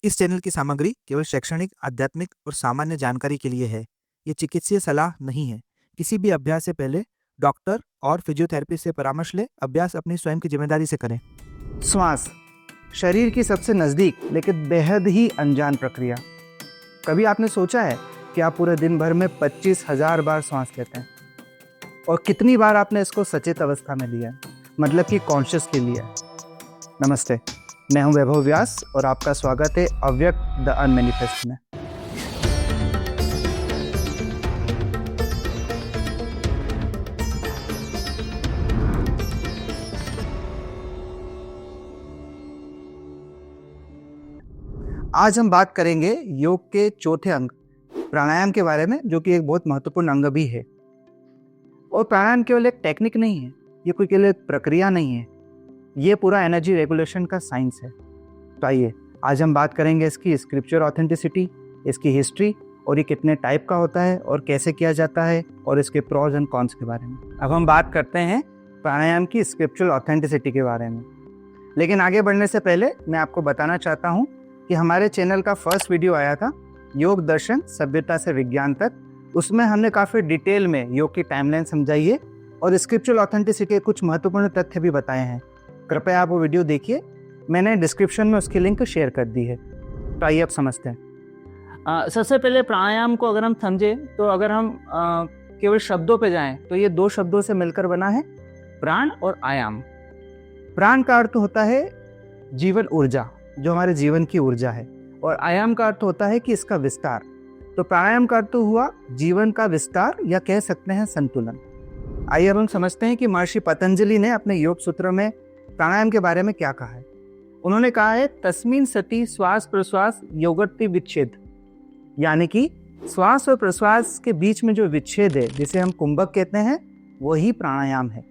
इस चैनल की सामग्री केवल शैक्षणिक, आध्यात्मिक और सामान्य जानकारी के लिए है। ये चिकित्सीय सलाह नहीं है। किसी भी अभ्यास से पहले डॉक्टर और फिजियोथेरेपी से परामर्श लें। अभ्यास अपनी स्वयं की जिम्मेदारी से करें। श्वास शरीर की सबसे नज़दीक लेकिन बेहद ही अनजान प्रक्रिया। कभी आपने सोचा है कि आप पूरे दिन भर में 25,000 बार सांस लेते हैं और कितनी बार आपने इसको सचेत अवस्था में लिया है, मतलब कि कॉन्शियसली लिया है। नमस्ते, मैं हूं वैभव व्यास और आपका स्वागत है अव्यक्त द अनमैनिफेस्ट में। आज हम बात करेंगे योग के चौथे अंग प्राणायाम के बारे में, जो कि एक बहुत महत्वपूर्ण अंग भी है। और प्राणायाम केवल एक टेक्निक नहीं है, ये कोई केवल एक प्रक्रिया नहीं है, ये पूरा एनर्जी रेगुलेशन का साइंस है। तो आइए आज हम बात करेंगे इसकी स्क्रिप्चर ऑथेंटिसिटी, इसकी हिस्ट्री और ये कितने टाइप का होता है और कैसे किया जाता है और इसके प्रोज एंड कॉन्स के बारे में। अब हम बात करते हैं प्राणायाम की स्क्रिप्चरल ऑथेंटिसिटी के बारे में। लेकिन आगे बढ़ने से पहले मैं आपको बताना चाहता हूँ कि हमारे चैनल का फर्स्ट वीडियो आया था, योग दर्शन सभ्यता से विज्ञान तक। उसमें हमने काफ़ी डिटेल में योग की टाइमलाइन समझाई है और स्क्रिप्चरल ऑथेंटिसिटी के कुछ महत्वपूर्ण तथ्य भी बताए हैं। कृपया आप वो वीडियो देखिए, मैंने डिस्क्रिप्शन में उसकी लिंक शेयर कर दी है। तो आइए अब समझते हैं। सबसे पहले प्राणायाम को अगर हम समझें तो अगर हम केवल शब्दों पे जाएं तो ये दो शब्दों से मिलकर बना है, प्राण और आयाम। प्राण का अर्थ होता है जीवन ऊर्जा, जो हमारे जीवन की ऊर्जा है, और आयाम का अर्थ होता है कि इसका विस्तार। तो प्राणायाम का अर्थ हुआ जीवन का विस्तार, या कह सकते हैं संतुलन। आइए अब हम समझते हैं कि महर्षि पतंजलि ने अपने योग सूत्र में प्राणायाम के बारे में क्या कहा है। उन्होंने कहा है तस्मिन् सति श्वास प्रश्वास योगति विच्छेद, यानी कि श्वास और प्रश्वास के बीच में जो विच्छेद है, जिसे हम कुंभक कहते हैं, वही प्राणायाम है।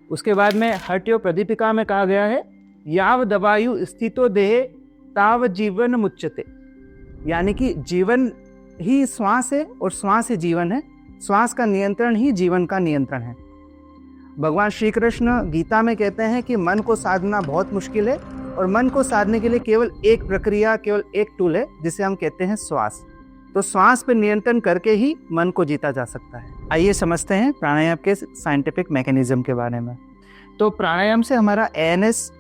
उसके बाद में हठयोग प्रदीपिका में कहा गया है याव दवायु स्थितो देहे ताव जीवन मुच्यते, यानी कि जीवन ही श्वास है और श्वास ही जीवन है। श्वास का नियंत्रण ही जीवन का नियंत्रण है। भगवान श्री कृष्ण गीता में कहते हैं कि मन को साधना बहुत मुश्किल है और मन को साधने के लिए केवल एक प्रक्रिया, केवल एक टूल है, जिसे हम कहते हैं श्वास। तो श्वास पर नियंत्रण करके ही मन को जीता जा सकता है। आइए समझते हैं प्राणायाम के साइंटिफिक मैकेनिज्म के बारे में। तो प्राणायाम से हमारा एएनएस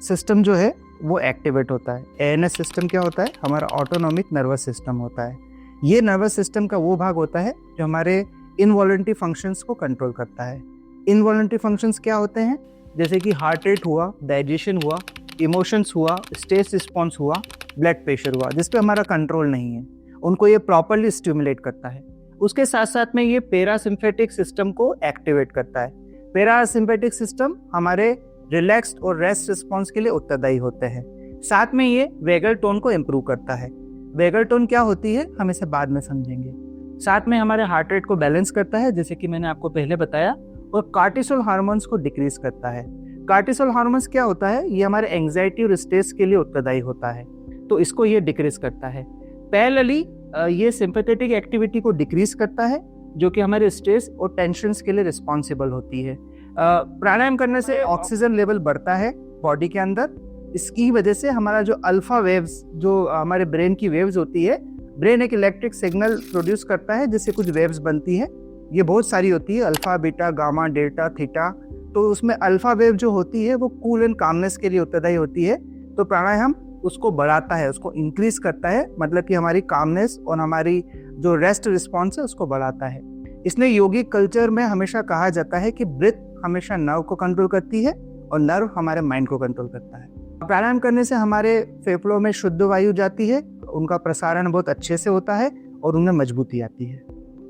सिस्टम जो है वो एक्टिवेट होता है। एएनएस सिस्टम क्या होता है? हमारा ऑटोनॉमिक नर्वस सिस्टम होता है। ये नर्वस सिस्टम का वो भाग होता है जो हमारे इनवॉलंटरी फंक्शंस को कंट्रोल करता है। इनवॉलंटरी फंक्शंस क्या होते हैं? जैसे कि हार्ट रेट हुआ, डाइजेशन हुआ, इमोशंस हुआ, स्ट्रेस रिस्पॉन्स हुआ, ब्लड प्रेशर हुआ, जिस पे हमारा कंट्रोल नहीं है, उनको ये प्रॉपरली स्टिमुलेट करता है। उसके साथ साथ में ये पैरासिम्पैथिक सिस्टम को एक्टिवेट करता है। पैरासिम्पैथिक सिस्टम हमारे रिलैक्स्ड और रेस्ट रिस्पॉन्स के लिए उत्तरदायी होते हैं। साथ में ये वेगल टोन को इम्प्रूव करता है। वेगल टोन क्या होती है, हम इसे बाद में समझेंगे। साथ में हमारे हार्ट रेट को बैलेंस करता है, जैसे कि मैंने आपको पहले बताया, और कार्टिसोल हार्मोन्स को डिक्रीज करता है। कार्टिसोल हार्मोन्स क्या होता है? ये हमारे एंग्जाइटी और स्ट्रेस के लिए उत्तरदायी होता है, तो इसको ये डिक्रीज करता है। पैरेलली ये सिंपैथेटिक एक्टिविटी को डिक्रीज करता है, जो कि हमारे स्ट्रेस और टेंशन्स के लिए रिस्पॉन्सिबल होती है। प्राणायाम करने से ऑक्सीजन लेवल बढ़ता है बॉडी के अंदर। इसकी वजह से हमारा जो अल्फा वेव्स, जो हमारे ब्रेन की वेव्स होती है, ब्रेन एक इलेक्ट्रिक सिग्नल प्रोड्यूस करता है जिससे कुछ वेव्स बनती है। ये बहुत सारी होती है, alpha, beta, gamma, delta, theta. तो उसमें अल्फा वेव जो होती है वो कूल एंड कामनेस के लिए उत्तरदायी होती है। तो प्राणायाम उसको बढ़ाता है, उसको इंक्रीज करता है, मतलब कि हमारी कामनेस और हमारी जो रेस्ट रिस्पॉन्स है उसको बढ़ाता है। इसलिए योगिक कल्चर में हमेशा कहा जाता है कि ब्रीथ हमेशा नर्व को कंट्रोल करती है और नर्व हमारे माइंड को कंट्रोल करता है। प्राणायाम करने से हमारे फेफड़ों में शुद्ध वायु जाती है, उनका प्रसारण बहुत अच्छे से होता है और उनमें मजबूती आती है।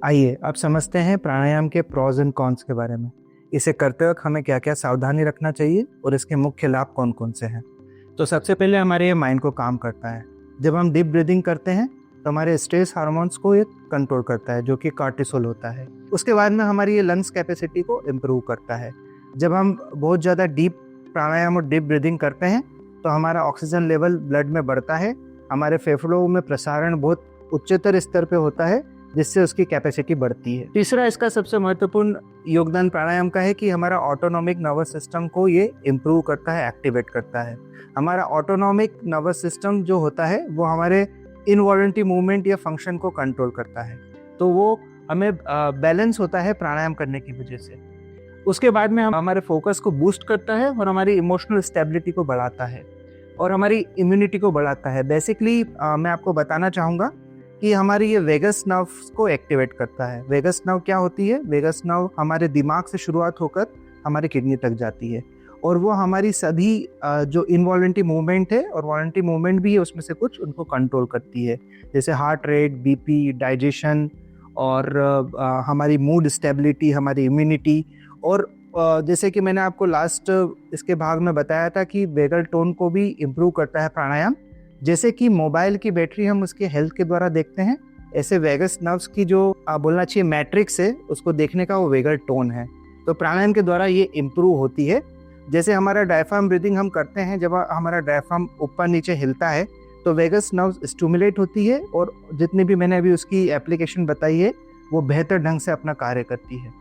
आइए अब समझते हैं प्राणायाम के प्रोज एंड कॉन्स के बारे में। इसे करते वक्त हमें क्या क्या सावधानी रखना चाहिए और इसके मुख्य लाभ कौन कौन से हैं। तो सबसे पहले हमारे माइंड को काम करता है। जब हम डीप ब्रीदिंग करते हैं तो हमारे स्ट्रेस हार्मोन्स को ये कंट्रोल करता है, जो कि कार्टिसोल होता है। उसके बाद में हमारी ये लंग्स कैपेसिटी को इम्प्रूव करता है। जब हम बहुत ज़्यादा डीप प्राणायाम और डीप ब्रीदिंग करते हैं तो हमारा ऑक्सीजन लेवल ब्लड में बढ़ता है, हमारे फेफड़ों में प्रसारण बहुत उच्चतर स्तर पे होता है, जिससे उसकी कैपेसिटी बढ़ती है। तीसरा इसका सबसे महत्वपूर्ण योगदान प्राणायाम का है कि हमारा ऑटोनॉमिक नर्वस सिस्टम को ये इम्प्रूव करता है, एक्टिवेट करता है। हमारा ऑटोनॉमिक नर्वस सिस्टम जो होता है वो हमारे इनवॉलंटरी मूवमेंट या फंक्शन को कंट्रोल करता है, तो वो हमें बैलेंस होता है प्राणायाम करने की वजह से। उसके बाद में हमारे फोकस को बूस्ट करता है और हमारी इमोशनल स्टेबिलिटी को बढ़ाता है और हमारी इम्यूनिटी को बढ़ाता है। बेसिकली मैं आपको बताना चाहूँगा कि हमारी ये वेगस नर्व को एक्टिवेट करता है। वेगस नर्व क्या होती है? वेगस नर्व हमारे दिमाग से शुरुआत होकर हमारे किडनी तक जाती है और वो हमारी सभी जो इनवॉलंटरी मूवमेंट है और वॉलंटरी मूवमेंट भी है उसमें से कुछ उनको कंट्रोल करती है, जैसे हार्ट रेट, बीपी, डाइजेशन और हमारी मूड स्टेबिलिटी, हमारी इम्यूनिटी। और जैसे कि मैंने आपको लास्ट इसके भाग में बताया था कि वेगल टोन को भी इम्प्रूव करता है प्राणायाम। जैसे कि मोबाइल की बैटरी हम उसके हेल्थ के द्वारा देखते हैं, ऐसे वेगस नर्व्स की जो बोलना चाहिए मैट्रिक्स है उसको देखने का वो वेगल टोन है। तो प्राणायाम के द्वारा ये इम्प्रूव होती है। जैसे हमारा डायफ्राम ब्रीदिंग हम करते हैं, जब हमारा डायफ्राम ऊपर नीचे हिलता है तो वेगस नर्व्स स्टिमुलेट होती है और जितनी भी मैंने अभी उसकी एप्लीकेशन बताई है वो बेहतर ढंग से अपना कार्य करती है।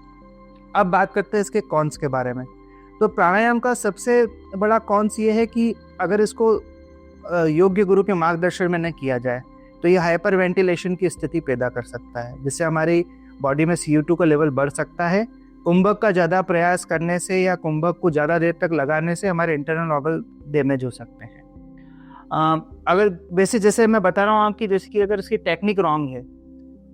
अब बात करते हैं इसके कॉन्स के बारे में। तो प्राणायाम का सबसे बड़ा कॉन्स ये है कि अगर इसको योग्य गुरु के मार्गदर्शन में न किया जाए तो ये हाइपर वेंटिलेशन की स्थिति पैदा कर सकता है, जिससे हमारी बॉडी में CO2 का लेवल बढ़ सकता है। कुंभक का ज़्यादा प्रयास करने से या कुंभक को ज़्यादा देर तक लगाने से हमारे इंटरनल ऑर्गन डैमेज हो सकते हैं। अगर वैसे जैसे मैं बता रहा हूँ आपकी, जैसे कि अगर इसकी टेक्निक रॉन्ग है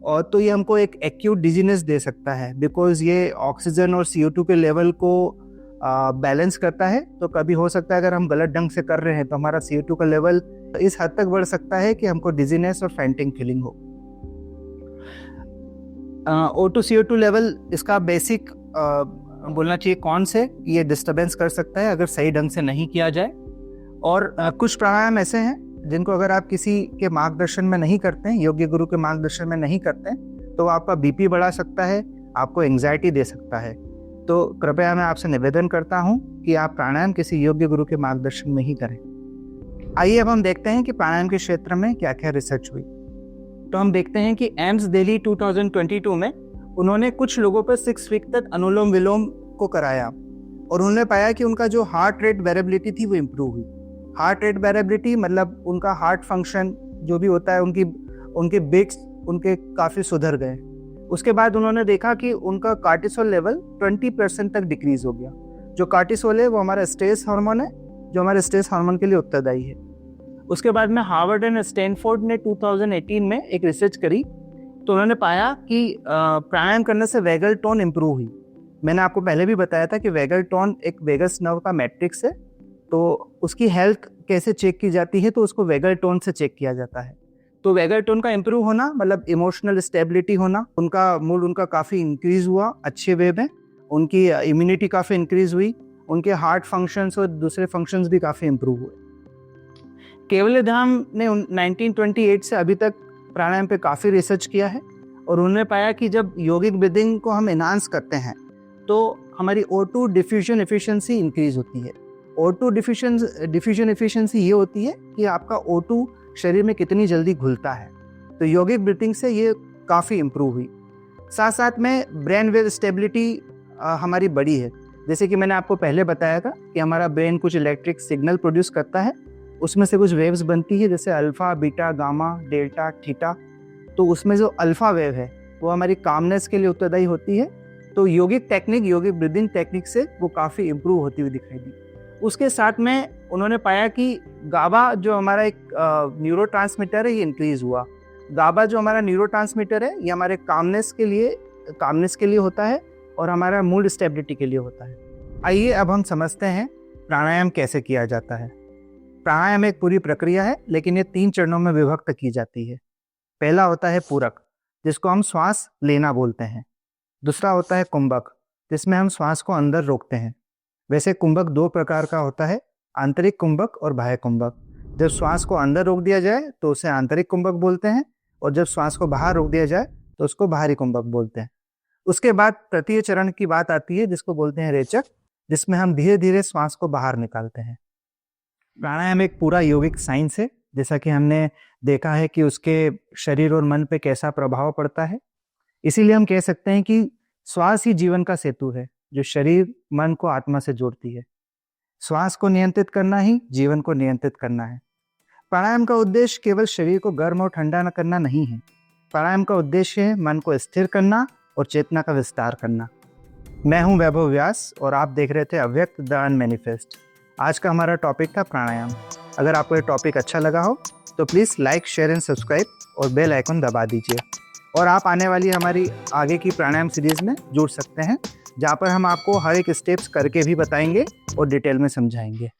और तो ये हमको एक एक्यूट डिजीनेस दे सकता है, बिकॉज ये ऑक्सीजन और CO2 के लेवल को बैलेंस करता है। तो कभी हो सकता है अगर हम गलत ढंग से कर रहे हैं तो हमारा CO2 का लेवल इस हद तक बढ़ सकता है कि हमको डिजीनेस और फेंटिंग फीलिंग हो। O2 CO2 लेवल इसका बेसिक बोलना चाहिए कौन से ये डिस्टर्बेंस कर सकता है अगर सही ढंग से नहीं किया जाए। और कुछ प्राणायाम ऐसे हैं जिनको अगर आप किसी के मार्गदर्शन में नहीं करते हैं, योग्य गुरु के मार्गदर्शन में नहीं करते हैं, तो आपका BP बढ़ा सकता है, आपको एंग्जाइटी दे सकता है। तो कृपया मैं आपसे निवेदन करता हूं कि आप प्राणायाम किसी योग्य गुरु के मार्गदर्शन में ही करें। आइए अब हम देखते हैं कि प्राणायाम के क्षेत्र में क्या क्या रिसर्च हुई। तो हम देखते हैं कि एम्स दिल्ली 2022 में उन्होंने कुछ लोगों पर 6 वीक तक अनुलोम विलोम को कराया और उन्होंने पाया कि उनका जो हार्ट रेट वेरिएबिलिटी थी वो इम्प्रूव हुई। हार्ट रेट वेरिएबिलिटी मतलब उनका हार्ट फंक्शन जो भी होता है, उनके बीट्स उनके काफ़ी सुधर गए। उसके बाद उन्होंने देखा कि उनका कार्टिसोल लेवल 20% तक डिक्रीज हो गया। जो कार्टिसोल है वो हमारा स्ट्रेस हार्मोन है, जो हमारे स्ट्रेस हार्मोन के लिए उत्तरदायी है। उसके बाद में हार्वर्ड एंड स्टैनफोर्ड ने 2018 में एक रिसर्च करी, तो उन्होंने पाया कि प्राणायाम करने से वेगल टोन इम्प्रूव हुई। मैंने आपको पहले भी बताया था कि वेगल टोन एक वेगस नर्व का मैट्रिक्स है, तो उसकी हेल्थ कैसे चेक की जाती है, तो उसको वेगल टोन से चेक किया जाता है। तो वेगल टोन का इम्प्रूव होना मतलब इमोशनल स्टेबिलिटी होना, उनका मूड उनका काफ़ी इंक्रीज हुआ अच्छे वे में, उनकी इम्यूनिटी काफ़ी इंक्रीज हुई, उनके हार्ट फंक्शंस और दूसरे फंक्शंस भी काफ़ी इम्प्रूव हुए। केवल्य धाम ने 1928 से अभी तक प्राणायाम पे काफ़ी रिसर्च किया है और उन्होंने पाया कि जब यौगिक ब्रीदिंग को हम एनहांस करते हैं तो हमारी O2 डिफ्यूजन एफिशिएंसी इंक्रीज होती है। O2 डिफ्यूजन एफिशिएंसी ये होती है कि आपका O2 शरीर में कितनी जल्दी घुलता है। तो यौगिक ब्रीथिंग से ये काफ़ी इम्प्रूव हुई। साथ साथ में ब्रेन वेव स्टेबिलिटी हमारी बढ़ी है। जैसे कि मैंने आपको पहले बताया था कि हमारा ब्रेन कुछ इलेक्ट्रिक सिग्नल प्रोड्यूस करता है, उसमें से कुछ वेव्स बनती है जैसे alpha, beta, gamma, delta, theta. तो उसमें जो अल्फ़ा वेव है वो हमारी कामनेस के लिए उत्तरदायी होती है। तो यौगिक ब्रीदिंग टेक्निक से वो काफ़ी इम्प्रूव होती हुई दिखाई दी। उसके साथ में उन्होंने पाया कि गाबा जो हमारा एक न्यूरोट्रांसमीटर है ये इंक्रीज़ हुआ। गाबा जो हमारा न्यूरोट्रांसमीटर है ये हमारे कामनेस के लिए होता है और हमारा मूड स्टेबिलिटी के लिए होता है। आइए अब हम समझते हैं प्राणायाम कैसे किया जाता है। प्राणायाम एक पूरी प्रक्रिया है, लेकिन ये 3 चरणों में विभक्त की जाती है। पहला होता है पूरक, जिसको हम श्वास लेना बोलते हैं। दूसरा होता है कुंभक, जिसमें हम श्वास को अंदर रोकते हैं। वैसे कुंभक 2 प्रकार का होता है, आंतरिक कुंभक और बाह्य कुंभक। जब श्वास को अंदर रोक दिया जाए तो उसे आंतरिक कुंभक बोलते हैं और जब श्वास को बाहर रोक दिया जाए तो उसको बाहरी कुंभक बोलते हैं। उसके बाद तृतीय चरण की बात आती है जिसको बोलते हैं रेचक, जिसमें हम धीरे धीरे श्वास को बाहर निकालते हैं। प्राणायाम एक पूरा यौगिक साइंस है जैसा कि हमने देखा है कि उसके शरीर और मन पे कैसा प्रभाव पड़ता है। इसीलिए हम कह सकते हैं कि श्वास ही जीवन का सेतु है, जो शरीर मन को आत्मा से जोड़ती है। श्वास को नियंत्रित करना ही जीवन को नियंत्रित करना है। प्राणायाम का उद्देश्य केवल शरीर को गर्म और ठंडा न करना नहीं है। प्राणायाम का उद्देश्य है मन को स्थिर करना और चेतना का विस्तार करना। मैं हूं वैभव व्यास और आप देख रहे थे अव्यक्त द अनमैनिफेस्ट। आज का हमारा टॉपिक था प्राणायाम। अगर आपको ये टॉपिक अच्छा लगा हो तो please like, share and subscribe और बेल आइकन दबा दीजिए। और आप आने वाली हमारी आगे की प्राणायाम सीरीज़ में जुड़ सकते हैं, जहाँ पर हम आपको हर एक स्टेप्स करके भी बताएंगे और डिटेल में समझाएंगे।